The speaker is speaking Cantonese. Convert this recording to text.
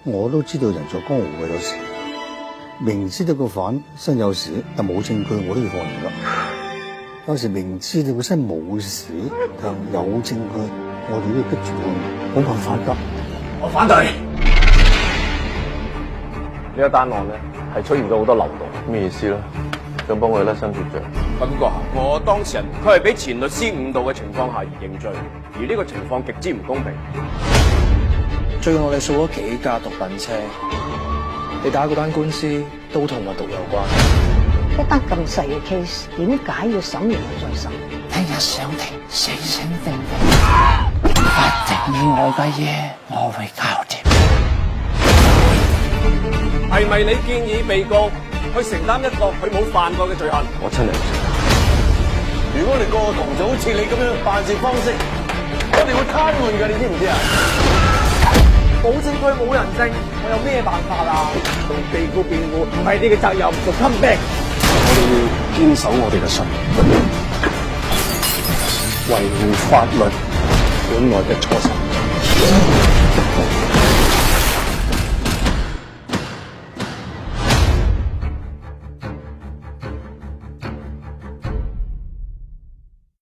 我都知道人在江湖嘅有時，明知道個犯身有事，但冇證據我都要放人噶。有時明知道個身冇事，但有證據我哋都要逼住佢，冇辦法噶。我反對。呢一單案咧係出現咗好多漏洞，咩意思咧？想幫佢甩身脫罪？不過我當事人佢係俾前律師誤導嘅情況下而認罪，而呢個情況極之唔公平。最近我哋掃咗幾架毒品車，你打嗰單官司都同運毒有關。一單咁細嘅 case， 點解要審完再審？聽日上庭死醒定定，法庭以外嘅嘢我會搞掂。係咪你建議被告去承擔一個佢冇犯過嘅罪行？我親嚟。如果我哋個個同就好似你咁樣嘅辦事方式，我哋會癱瘓㗎，你知唔知啊？冇證據冇人證，我有咩辦法啊？同被告辯護唔係你嘅責任，就 come back。我哋要堅守我哋嘅信，維護法律本來嘅初心。